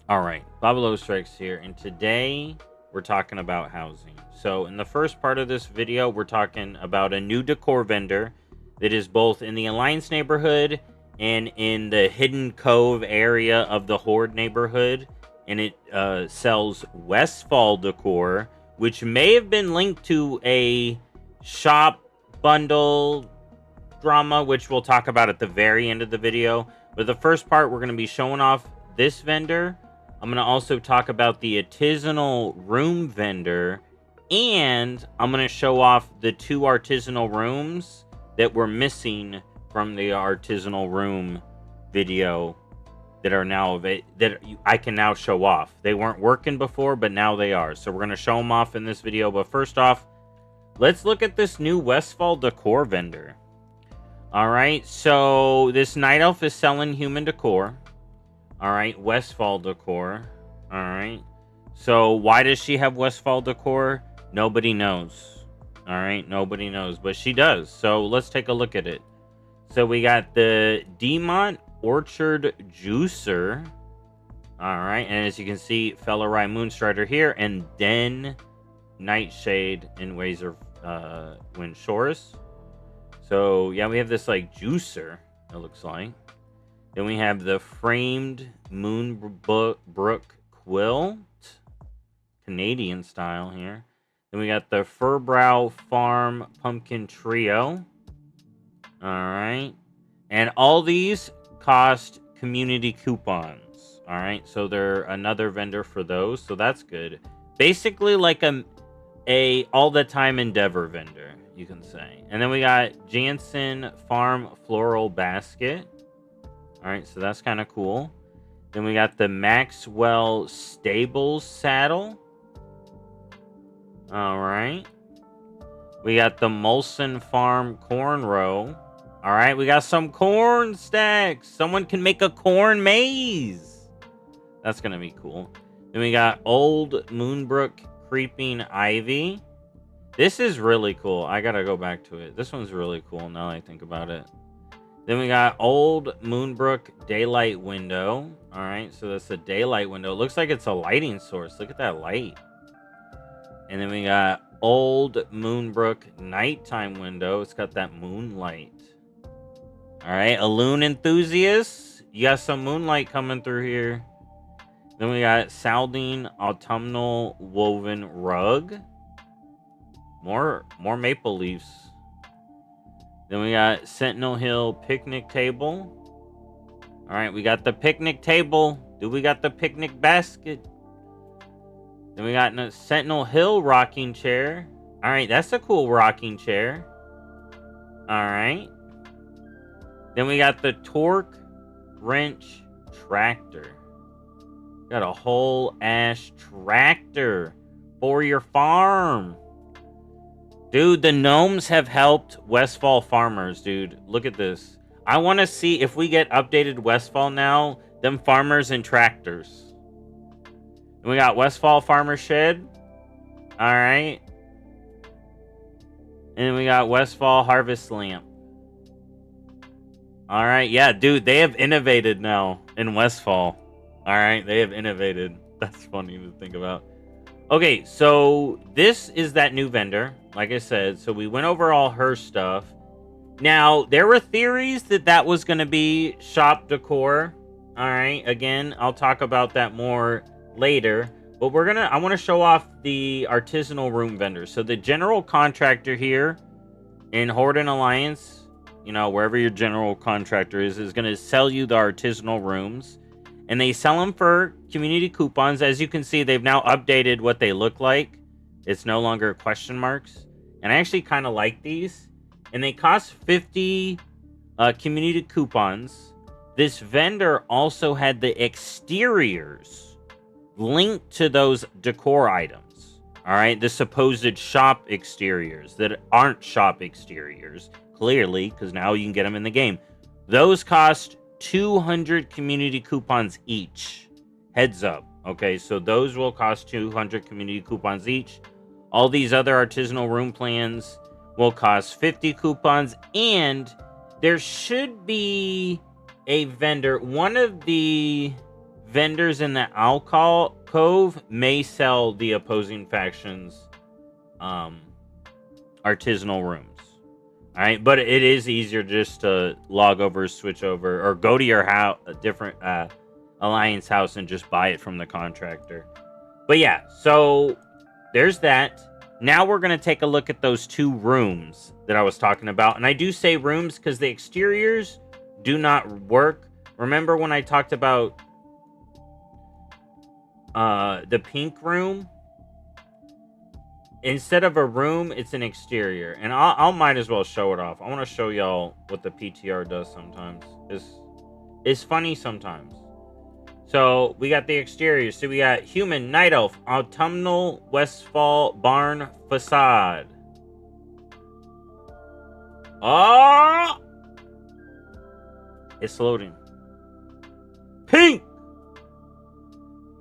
All right, BobalosRex here, and today we're talking about housing. So in the first part of this video, we're talking about a new decor vendor that is both in the Alliance neighborhood and in the Hidden Cove area of the Horde neighborhood, and it sells Westfall decor, which may have been linked to a shop bundle drama, which we'll talk about at the very end of the video. But the first part, we're going to be showing off this vendor. I'm going to also talk about the artisanal room vendor, and I'm going to show off the 2 artisanal rooms that were missing from the artisanal room video that are now that I can now show off. They weren't working before, but now they are. So we're going to show them off in this video. But first off, let's look at this new Westfall decor vendor. All right, so this night elf is selling human decor. All right, Westfall decor. All right. So why does she have Westfall decor? Nobody knows. All right, nobody knows, but she does. So let's take a look at it. So we got the Demont Orchard Juicer. All right, and as you can see, Fellerai Moonstrider here, and Den Nightshade in Wazer Wind Shores. So yeah, we have this like juicer, it looks like. Then we have the framed Moonbrook quilt, Canadian style here. Then we got the Furbrow Farm Pumpkin Trio. All right. And all these cost community coupons. All right. So they're another vendor for those. So that's good. Basically like a all the time Endeavor vendor, you can say. And then we got Jansen Farm Floral Basket. All right, so that's kind of cool. Then we got the Maxwell Stables Saddle. All right. We got the Molson Farm Corn Row. All right, we got some corn stacks. Someone can make a corn maze. That's going to be cool. Then we got Old Moonbrook Creeping Ivy. This is really cool. I got to go back to it. This one's really cool now that I think about it. Then we got Old Moonbrook Daylight Window. All right, so that's a daylight window. It looks like it's a lighting source. Look at that light. And then we got Old Moonbrook Nighttime Window. It's got that moonlight. All right, a loon enthusiast. You got some moonlight coming through here. Then we got Saldine Autumnal Woven Rug. More maple leaves. Then we got Sentinel Hill Picnic Table. All right, we got the picnic table. Do we got the picnic basket? Then we got Sentinel Hill Rocking Chair. All right, that's a cool rocking chair. All right. Then we got the Torque Wrench Tractor. Got a whole ash tractor for your farm. Dude, the gnomes have helped Westfall farmers, dude. Look at this. I want to see if we get updated Westfall now, them farmers and tractors. And we got Westfall Farmer Shed. All right. And then we got Westfall Harvest Lamp. All right. Yeah, dude, they have innovated now in Westfall. All right. They have innovated. That's funny to think about. Okay, so this is that new vendor, like I said. So we went over all her stuff. Now, there were theories that that was going to be shop decor. All right, again, I'll talk about that more later. But I want to show off the artisanal room vendor. So the general contractor here in Horde and Alliance, you know, wherever your general contractor is going to sell you the artisanal rooms. And they sell them for community coupons. As you can see, they've now updated what they look like. It's no longer question marks. And I actually kind of like these. And they cost 50 community coupons. This vendor also had the exteriors linked to those decor items. All right, the supposed shop exteriors that aren't shop exteriors. Clearly, because now you can get them in the game. Those cost 200 community coupons each. Heads up. Okay, so those will cost 200 community coupons each. All these other artisanal room plans will cost 50 coupons. And there should be a vendor. One of the vendors in the alcove may sell the opposing factions artisanal rooms. All right, but it is easier just to log over, switch over, or go to your house, a different alliance house, and just buy it from the contractor. But yeah, so there's that. Now we're going to take a look at those 2 rooms that I was talking about. And I do say rooms because the exteriors do not work. Remember when I talked about the pink room? Instead of a room, it's an exterior. And I'll might as well show it off. I want to show y'all what the PTR does sometimes. It's funny sometimes. So, we got the exterior. So, we got human, night elf, autumnal, Westfall, barn, facade. Oh! It's loading. Pink!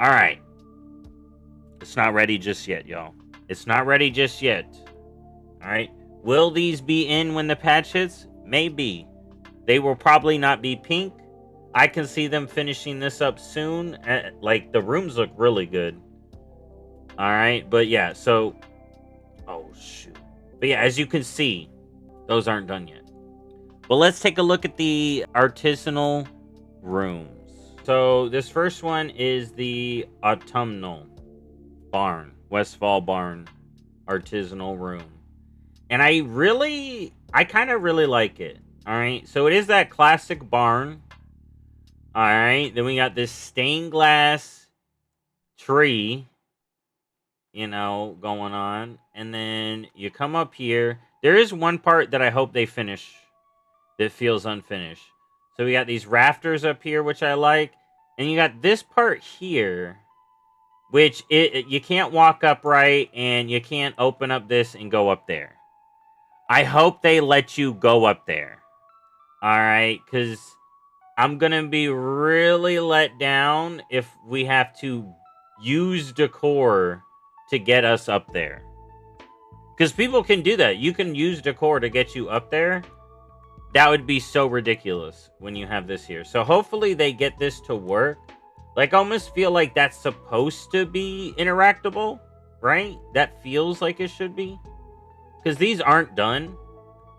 Alright. It's not ready just yet, y'all. It's not ready just yet. Alright. Will these be in when the patch hits? Maybe. They will probably not be pink. I can see them finishing this up soon. Like, the rooms look really good. Alright, but yeah, so... Oh, shoot. But yeah, as you can see, those aren't done yet. But let's take a look at the artisanal rooms. So, this first one is the autumnal barn. Westfall barn artisanal room. And I kind of really like it. Alright, so it is that classic barn. Alright, then we got this stained glass tree, you know, going on. And then you come up here. There is one part that I hope they finish that feels unfinished. So we got these rafters up here, which I like. And you got this part here, which you can't walk upright and you can't open up this and go up there. I hope they let you go up there. Alright, because I'm going to be really let down if we have to use Decor to get us up there. Because people can do that. You can use Decor to get you up there. That would be so ridiculous when you have this here. So hopefully they get this to work. Like, I almost feel like that's supposed to be interactable, right? That feels like it should be. Because these aren't done.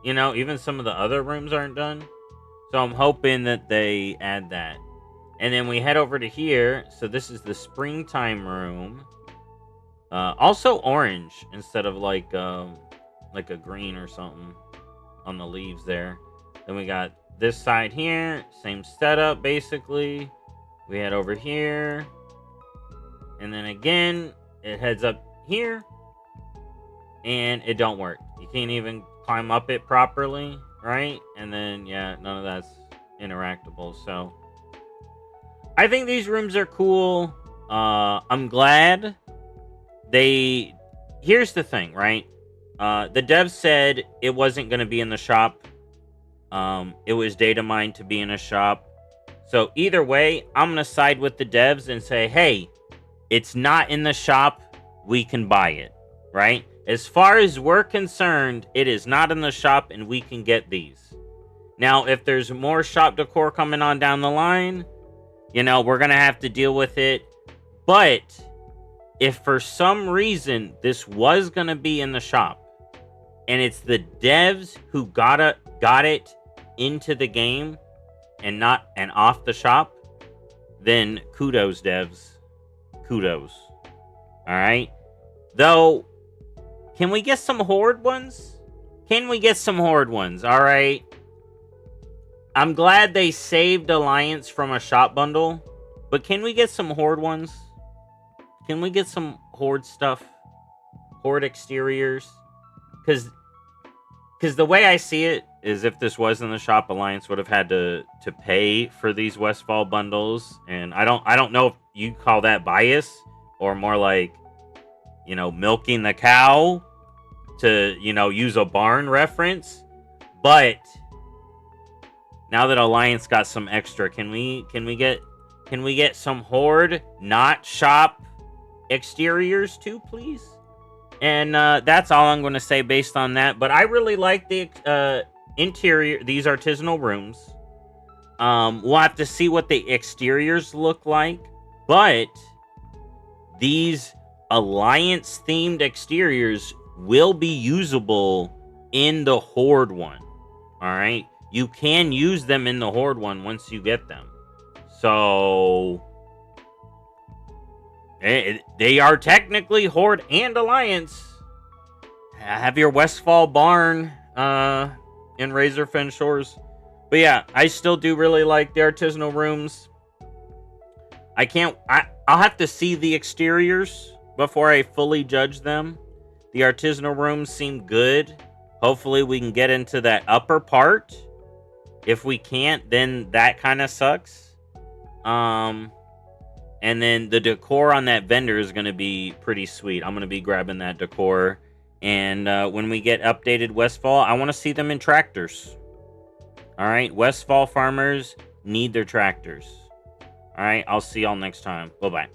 You know, even some of the other rooms aren't done. So I'm hoping that they add that. And then we head over to here. So this is the springtime room. Also orange instead of like a green or something on the leaves there. Then we got this side here. Same setup basically. We head over here. And then again, it heads up here. And it don't work. You can't even climb up it properly. Right? And then, yeah, none of that's interactable. So, I think these rooms are cool. I'm glad they... Here's the thing, right? The devs said it wasn't going to be in the shop. It was data mined to be in a shop. So, either way, I'm going to side with the devs and say, hey, it's not in the shop. We can buy it. Right? As far as we're concerned, it is not in the shop and we can get these. Now, if there's more shop decor coming on down the line, you know, we're going to have to deal with it. But if for some reason this was going to be in the shop and it's the devs who got it into the game and off the shop, then kudos, devs. Kudos. All right? Though, can we get some Horde ones? Can we get some Horde ones? All right. I'm glad they saved Alliance from a shop bundle. But can we get some Horde ones? Can we get some Horde stuff? Horde exteriors? Because the way I see it is if this was in the shop, Alliance would have had to pay for these Westfall bundles. And I don't know if you call that bias or more like, you know, milking the cow to, you know, use a barn reference. But now that Alliance got some extra, can we get some Horde not shop exteriors too, please? And that's all I'm going to say based on that. But I really like the interior, these artisanal rooms. We'll have to see what the exteriors look like. But these Alliance themed exteriors will be usable in the Horde one. All right, you can use them in the Horde one once you get them. So they are technically Horde and Alliance. Have your Westfall barn in Razorfen Shores. But yeah, I still do really like the artisanal rooms. I'll have to see the exteriors before I fully judge them. The artisanal rooms seem good. Hopefully we can get into that upper part. If we can't, then that kind of sucks. And then the decor on that vendor is going to be pretty sweet. I'm going to be grabbing that decor. And when we get updated Westfall, I want to see them in tractors. All right, Westfall farmers need their tractors. All right, I'll see y'all next time. Bye-bye.